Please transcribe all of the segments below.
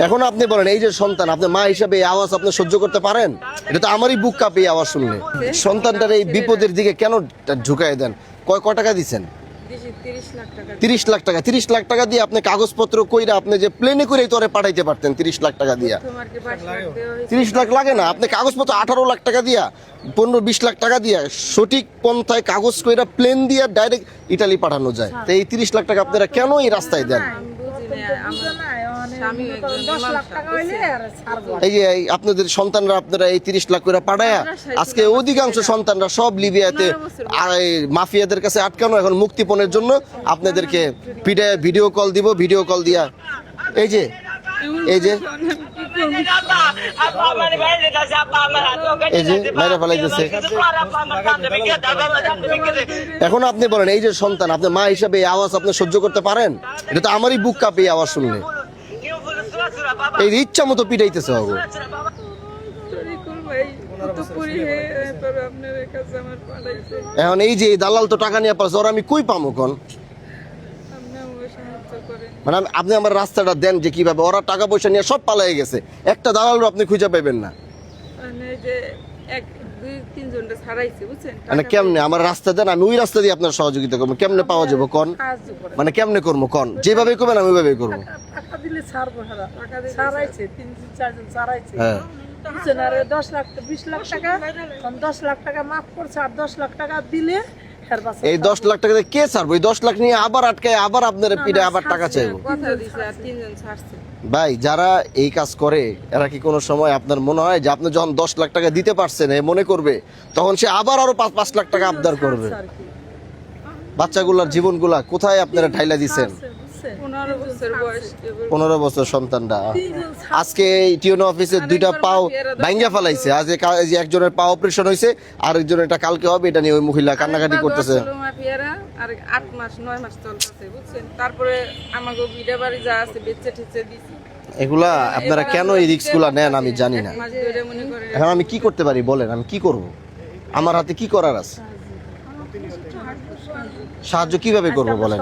এখন আপনি বলেন, এই যে সন্তান, আপনি মা হিসাবে এই আওয়াজ আপনি সহ্য করতে পারেন? এটা তো আমারই বুক কাঁপে এই আওয়াজ শুনলে। সন্তানটার এই বিপদের দিকে কেন ঝুঁকাই দেন? কয় টাকা দিচ্ছেন? 30 লাখ টাকা। 30 লাখ টাকা দিয়ে আপনি কাগজপত্র কইরা আপনি যে প্লেনে করে তোরে পাঠাইতে পারতেন 30 লাখ টাকা দিয়া। 30 লাখ লাগে না, আপনি কাগজপত্র 18 লাখ টাকা দিয়া, 15-20 লাখ টাকা দিয়া সঠিক পন্থায় কাগজ কইরা প্লেন দিয়া ডাইরেক্ট ইটালি পাঠানো যায়। তো এই 30 লাখ টাকা আপনারা কেন এই রাস্তায় দেন? এই যে আপনাদের সন্তানরা আপনারা এই 30 লাখ করে পাঠায়া আজকে অধিকাংশ সন্তানরা সব লিবিয়াতে মাফিয়াদের কাছে আটকানো, এখন মুক্তিপণের জন্য আপনাদেরকে পিঠায় ভিডিও কল দিব, ভিডিও কল দিয়া এই যে মেরে ফেলাইতেছে। এখন আপনি বলেন, এই যে সন্তান, আপনি মা হিসাবে এই আওয়াজ আপনি সহ্য করতে পারেন? এটা তো আমারই বুক কাঁপে এই আওয়াজ শুনলে। এই ইচ্ছা মতো পিটাইতেছে বাবু। এখন এই যে দালাল তো টাকা নিয়ে পারছে, ওরা আমি কই পামো কোন? মানে আপনি আমার রাস্তাটা দেন যে কিভাবে ওরা টাকা পয়সা নিয়ে সব পালাই গেছে, একটা দালালও আপনি খুঁজে পাইবেন না। মানে কেমনে আমার রাস্তা দেন, আমি ওই রাস্তা দিয়ে আপনার সহযোগিতা করবো, কেমনে পাওয়া যাবো কোন? মানে কেমনে করবো কোন? যেভাবে করবেন আমি ওইভাবে করবো। হ্যাঁ 10 লাখ 20 লাখ টাকা, 10 লাখ টাকা মাফ করছে, আর 10 লাখ টাকা দিলে এই 10 লাখ টাকা কে ছাড়বো? এই 10 লাখ নিয়ে আবার আটকায় আবার আপনার পিঠে আবার টাকা চাইবো। ভাই, যারা এই কাজ করে এরা কি কোনো সময় আপনার মনে হয় যে আপনি যখন 10 লাখ টাকা দিতে পারছেন মনে করবে, তখন সে আবার আরো 5 লাখ টাকা আবদার করবে? বাচ্চাগুলার জীবনগুলা কোথায় আপনারা ঠাইলা দিচ্ছেন? 15 বছর সন্তানরা আজকে টিওনো অফিসে 2টা পাও ভাঙ্গা ফেলাইছে। আজ একজনের পা অপারেশন হয়েছে, আরেকজনের এটা কালকে হবে। এটা নিয়ে ওই মহিলা কান্নাকাটি করতেছে। আর 8 মাস 9 মাস চলতেছে, বুঝছেন? তারপরে আমাগো বিড়া বাড়ি যা আছে বেচে ঠিচে দিছি। এগুলা আপনারা কেন এই রিস্কগুলা নেন আমি জানি না। এখন আমি কি করতে পারি বলেন? আমি কি করব? আমার হাতে কি করার আছে? সাহায্য কিভাবে করবো বলেন?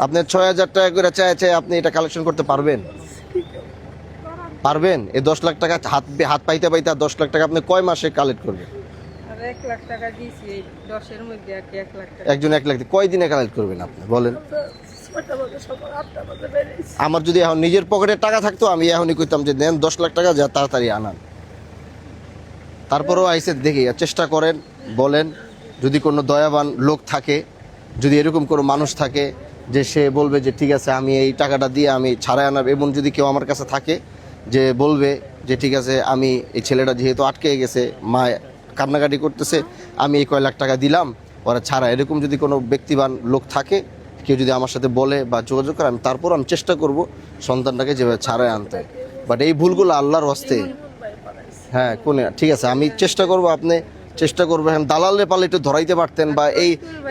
আপনি 6000 টাকা করে চাই আপনি এটা কালেকশন করতে পারবেন? পারবেন? এই 10 লাখ টাকা হাত পাইতে 10 লাখ টাকা আপনি কয় মাসে কালেক্ট করবেন? 1 লাখ টাকা দিয়েছি, 10 এর মধ্যে 1 লাখ টাকা। একজন 1 লাখ কয় দিনে কালেক্ট করবেন আপনি বলেন? আমার যদি এখন নিজের পকেটে টাকা থাকতো আমি এখনই কইতাম যে নেন 10 লাখ টাকা, যা তাড়াতাড়ি আনান। তারপরেও আইসে দেখি, চেষ্টা করেন, বলেন যদি কোনো দয়াবান লোক থাকে, যদি এরকম কোনো মানুষ থাকে যে সে বলবে যে ঠিক আছে আমি এই টাকাটা দিয়ে আমি ছাড়াই আনার, এবং যদি কেউ আমার কাছে থাকে যে বলবে যে ঠিক আছে আমি এই ছেলেটা যেহেতু আটকে গেছে, মা কান্নাকাটি করতেছে, আমি এই কয় লাখ টাকা দিলাম ওরা ছাড়া, এরকম যদি কোনো ব্যক্তিবান লোক থাকে, কেউ যদি আমার সাথে বলে বা যোগাযোগ করে, তারপর আমি চেষ্টা করব সন্তানটাকে যেভাবে ছাড়াই আনতে। বাট এই ভুলগুলো আল্লাহর হস্তে। হ্যাঁ কোনে ঠিক আছে, আমি চেষ্টা করব, আপনি চেষ্টা করবেন দালালে পালে একটু ধরাইতে পারতেন, বা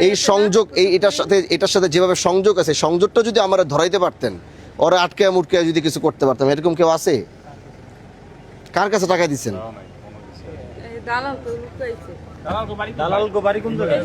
এই সংযোগ এটার সাথে যেভাবে সংযোগ আছে, সংযোগটা যদি আমরা ধরাইতে পারতেন, ওরা আটকে মুটকে যদি কিছু করতে পারতাম। এরকম কেউ আছে? কার কাছে টাকা দিচ্ছেন? দালাল গো বাড়ি কোন জায়গায়?